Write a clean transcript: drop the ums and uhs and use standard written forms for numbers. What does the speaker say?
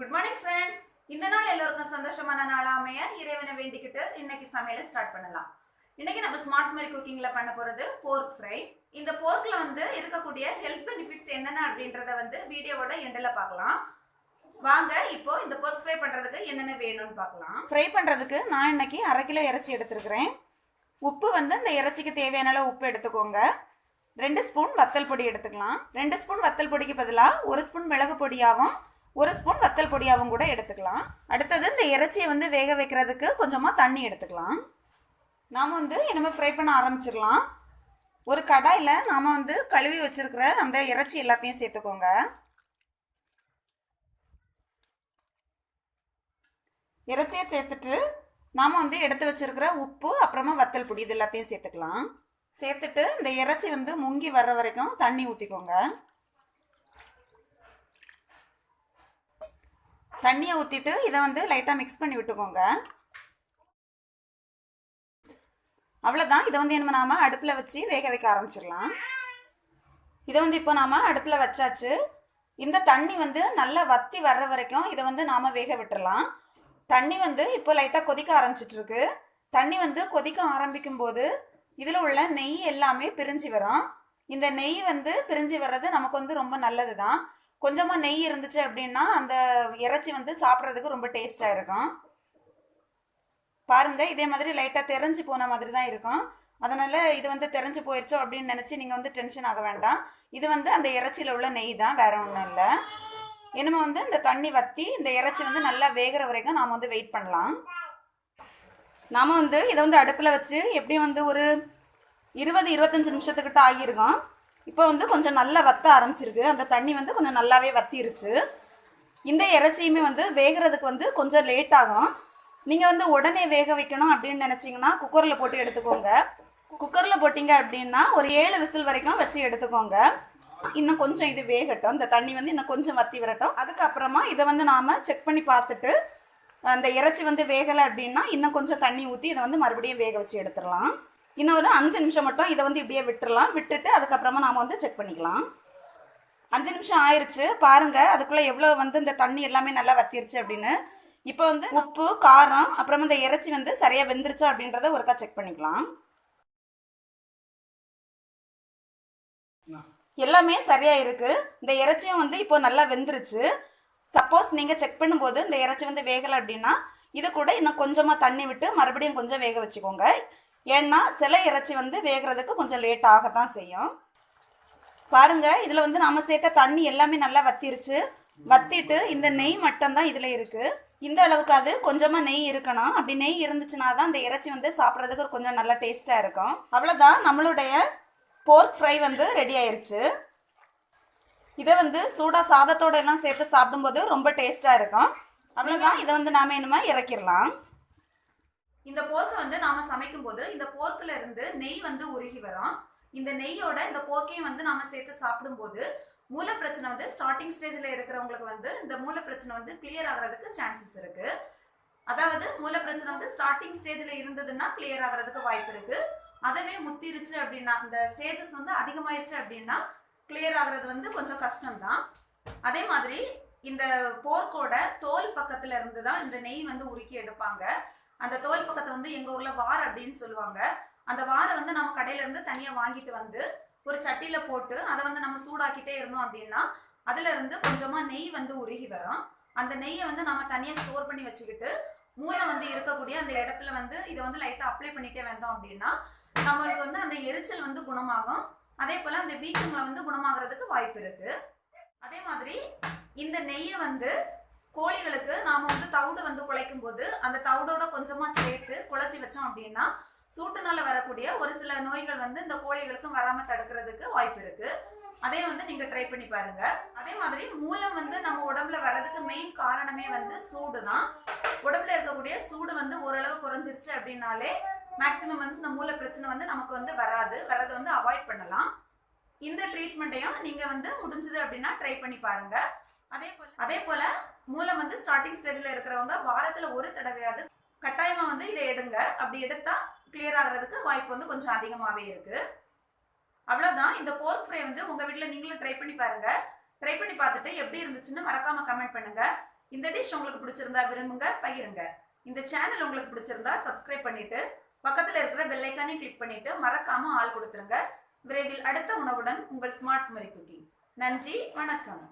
Good morning friends. இந்த நாள் எல்லோருக்கும் சந்தோஷமான நாளா அமைய இறைவனை வேண்டிக்கிட்டு இன்னைக்கு சமையலை ஸ்டார்ட் பண்ணலாம். இன்னைக்கு நம்ம ஸ்மார்ட் குமரி குக்கிங்ல பண்ண போறது போர்க் ஃப்ரை. இந்த போர்க்ல இருக்கக்கூடிய ஹெல்த் பெனிஃபிட்ஸ் என்னென்ன அப்படின்றத வீடியோவோட எண்டில் பார்க்கலாம். வாங்க இப்போ இந்த போர்க் ஃப்ரை பண்றதுக்கு என்னென்ன வேணும்னு பார்க்கலாம். ஃப்ரை பண்றதுக்கு நான் இன்னைக்கு 1/2 கிலோ இறைச்சி எடுத்துருக்கிறேன். உப்பு இந்த இறைச்சிக்கு தேவையான அளவு உப்பு எடுத்துக்கோங்க. 2 ஸ்பூன் வத்தல் பொடி எடுத்துக்கலாம். 2 ஸ்பூன் வத்தல் பொடிக்கு பதிலாக 1 ஸ்பூன் மிளகு பொடியாகவும் 1 ஸ்பூன் வத்தல் பொடியாகவும் கூட எடுத்துக்கலாம். அடுத்தது இந்த இறைச்சியை வேக வைக்கிறதுக்கு கொஞ்சமாக தண்ணி எடுத்துக்கலாம். நாம் இனிமேல் ஃப்ரை பண்ண ஆரம்பிச்சிடலாம். ஒரு கடாயில் நாம் கழுவி வச்சிருக்கிற அந்த இறைச்சி எல்லாத்தையும் சேர்த்துக்கோங்க. இறைச்சியை சேர்த்துட்டு நாம் எடுத்து வச்சிருக்கிற உப்பு அப்புறமா வத்தல் பொடி இது எல்லாத்தையும் சேர்த்துக்கலாம். சேர்த்துட்டு இந்த இறைச்சி முங்கி வர்ற வரைக்கும் தண்ணி ஊற்றிக்கோங்க. தண்ணியை ஊற்றிட்டு இதை லைட்டாக மிக்ஸ் பண்ணி விட்டுக்கோங்க. அவ்வளோதான். இதை என்ன நாம் அடுப்பில் வச்சு வேக வைக்க ஆரம்பிச்சிடலாம். இதை இப்போ நாம் அடுப்பில் வச்சாச்சு. இந்த தண்ணி நல்லா வற்றி வர்ற வரைக்கும் இதை நாம் வேக விட்டுடலாம். தண்ணி இப்போ லைட்டாக கொதிக்க ஆரம்பிச்சிட்ருக்கு. தண்ணி கொதிக்க ஆரம்பிக்கும் போது இதில் உள்ள நெய் எல்லாமே பிரிஞ்சு வரும். இந்த நெய் பிரிஞ்சு வர்றது நமக்கு ரொம்ப நல்லது தான். கொஞ்சமாக நெய் இருந்துச்சு அப்படின்னா அந்த இறைச்சி சாப்பிட்றதுக்கு ரொம்ப டேஸ்ட்டாக இருக்கும். பாருங்கள், இதே மாதிரி லைட்டாக தெரிஞ்சு போன மாதிரி தான் இருக்கும். அதனால் இது தெரிஞ்சு போயிடுச்சோ அப்படின்னு நினச்சி நீங்கள் டென்ஷன் ஆக வேண்டாம். இது அந்த இறைச்சியில் உள்ள நெய் தான், வேறு ஒன்றும் இல்லை. இனிமே இந்த தண்ணி வற்றி இந்த இறைச்சி நல்லா வேகிற வரைக்கும் நாம் வெயிட் பண்ணலாம். நாம் இதை அடுப்பில் வச்சு எப்படியும் ஒரு 20-25 நிமிஷத்துக்கிட்ட ஆகியிருக்கோம். இப்போ கொஞ்சம் நல்லா வத்த ஆரம்பிச்சிருக்கு. அந்த தண்ணி கொஞ்சம் நல்லாவே வத்திருச்சு. இந்த இறைச்சியுமே வேகிறதுக்கு கொஞ்சம் லேட் ஆகும். நீங்கள் உடனே வேக வைக்கணும் அப்படின்னு நினச்சிங்கன்னா குக்கரில் போட்டு எடுத்துக்கோங்க. குக்கரில் போட்டிங்க அப்படின்னா ஒரு 7 விசில் வரைக்கும் வச்சு எடுத்துக்கோங்க. இன்னும் கொஞ்சம் இது வேகட்டும். இந்த தண்ணி இன்னும் கொஞ்சம் வற்றி வரட்டும். அதுக்கப்புறமா இதை நாம் செக் பண்ணி பார்த்துட்டு அந்த இறைச்சி வேகலை அப்படின்னா இன்னும் கொஞ்சம் தண்ணி ஊற்றி இதை மறுபடியும் வேக வச்சு எடுத்துடலாம். இன்னும் ஒரு 5 நிமிஷம் மட்டும் இதை இப்படியே விட்டுடலாம். விட்டுட்டு அதுக்கப்புறமா நாம் செக் பண்ணிக்கலாம். 5 நிமிஷம் ஆயிடுச்சு. பாருங்கள், அதுக்குள்ளே எவ்வளோ இந்த தண்ணி எல்லாமே நல்லா வத்திருச்சு அப்படின்னு. இப்போ உப்பு, காரம், அப்புறமா இந்த இறைச்சி சரியாக வெந்துருச்சா அப்படின்றத ஒருக்கா செக் பண்ணிக்கலாம். எல்லாமே சரியாக இருக்குது. இந்த இறைச்சியும் இப்போ நல்லா வெந்துருச்சு. சப்போஸ் நீங்கள் செக் பண்ணும்போது இந்த இறைச்சி வேகலை அப்படின்னா இது கூட இன்னும் கொஞ்சமாக தண்ணி விட்டு மறுபடியும் கொஞ்சம் வேக வச்சுக்கோங்க. ஏன்னா சில இறைச்சி வேகிறதுக்கு கொஞ்சம் லேட் ஆகத்தான் செய்யும். பாருங்கள், இதில் நாம் சேர்த்த தண்ணி எல்லாமே நல்லா வத்திருச்சு. வத்திட்டு இந்த நெய் மட்டும்தான் இதில் இருக்குது. இந்த அளவுக்கு அது கொஞ்சமாக நெய் இருக்கணும். அப்படி நெய் இருந்துச்சுன்னா தான் இந்த இறைச்சி சாப்பிட்றதுக்கு கொஞ்சம் நல்லா டேஸ்ட்டாக இருக்கும். அவ்வளோதான், நம்மளுடைய போர்க் ஃப்ரை ரெடி ஆயிடுச்சு. இதை சூடாக சாதத்தோடு எல்லாம் சேர்த்து சாப்பிடும்போது ரொம்ப டேஸ்ட்டாக இருக்கும். அவ்வளோதான், இதை நாம் என்னமா இறக்கிடலாம். இந்த போர்க்கை நாம் சமைக்கும் போது இந்த போர்க்கில் இருந்து நெய் உருகி வரும். இந்த நெய்யோட இந்த போர்க்கையும் நாம் சேர்த்து சாப்பிடும்போது மூல பிரச்சனை ஸ்டார்டிங் ஸ்டேஜில் இருக்கிறவங்களுக்கு இந்த மூல பிரச்சனை கிளியர் ஆகிறதுக்கு சான்சஸ் இருக்கு. அதாவது மூல பிரச்சனை ஸ்டார்டிங் ஸ்டேஜில் இருந்ததுன்னா கிளியர் ஆகிறதுக்கு வாய்ப்பு இருக்கு. அதவே முத்திருச்சு அப்படின்னா இந்த ஸ்டேஜஸ் அதிகமாயிருச்சு அப்படின்னா கிளியர் ஆகிறது கொஞ்சம் கஷ்டம்தான். அதே மாதிரி இந்த போர்க்கோட தோல் பக்கத்துல இருந்து தான் இந்த நெய் உருக்கி எடுப்பாங்க. அந்த தோல் பக்கத்தை எங்க ஊர்ல வார் அப்படின்னு சொல்லுவாங்க. அந்த வாரை நம்ம கடையில இருந்து தனியா வாங்கிட்டு ஒரு சட்டியில போட்டு அதை நம்ம சூடாக்கிட்டே இருந்தோம் அப்படின்னா அதுல இருந்து கொஞ்சமா நெய் உருகி வரும். அந்த நெய்யை நம்ம தனியா ஸ்டோர் பண்ணி வச்சுக்கிட்டு மூளை இருக்கக்கூடிய அந்த இடத்துல இதை லைட்டா அப்ளை பண்ணிட்டே வந்தோம் அப்படின்னா நம்மளுக்கு அந்த எரிச்சல் குணமாகும். அதே போல அந்த வீக்கங்களை குணமாகிறதுக்கு வாய்ப்பு இருக்கு. அதே மாதிரி இந்த நெய்யை கோழிகளுக்கு நாம தவிடு குழைக்கும் போது அந்த தவிடோட கொஞ்சமா சேர்த்து குழைச்சி வச்சோம் அப்படின்னா சூட்டுனால வரக்கூடிய ஒரு சில நோய்கள் இந்த கோழிகளுக்கும் வராம தடுக்கிறதுக்கு வாய்ப்பு இருக்கு. அதே நீங்க ட்ரை பண்ணி பாருங்க. அதே மாதிரி மூலம் நம்ம உடம்புல வர்றதுக்கு மெயின் காரணமே சூடு தான். உடம்புல இருக்கக்கூடிய சூடு ஓரளவு குறைஞ்சிருச்சு அப்படின்னாலே மேக்சிமம் இந்த மூல பிரச்சனை நமக்கு வர்றதை அவாய்ட் பண்ணலாம். இந்த ட்ரீட்மெண்ட்டையும் நீங்க முடிஞ்சது அப்படின்னா ட்ரை பண்ணி பாருங்க. அதே போல மூலம் ஸ்டார்டிங் ஸ்டேஜில் இருக்கிறவங்க வாரத்துல ஒரு தடவையாவது கட்டாயமா இதை எடுங்க. அப்படி எடுத்தா கிளியர் ஆகிறதுக்கு வாய்ப்பு கொஞ்சம் அதிகமாகவே இருக்கு. அவ்வளோதான். இந்த போர்க் ஃப்ரை உங்க வீட்டில் நீங்களும் ட்ரை பண்ணி பாருங்க. ட்ரை பண்ணி பார்த்துட்டு எப்படி இருந்துச்சுன்னு மறக்காம கமெண்ட் பண்ணுங்க. இந்த டிஷ் உங்களுக்கு பிடிச்சிருந்தா விரும்புங்க, பகிருங்க. இந்த சேனல் உங்களுக்கு பிடிச்சிருந்தா சப்ஸ்கிரைப் பண்ணிட்டு பக்கத்துல இருக்கிற பெல் ஐக்கானையும் கிளிக் பண்ணிட்டு மறக்காம ஆல் கொடுத்துருங்க. விரைவில் அடுத்த உணவுடன் உங்கள் ஸ்மார்ட் குமரி குக்கிங். நன்றி, வணக்கம்.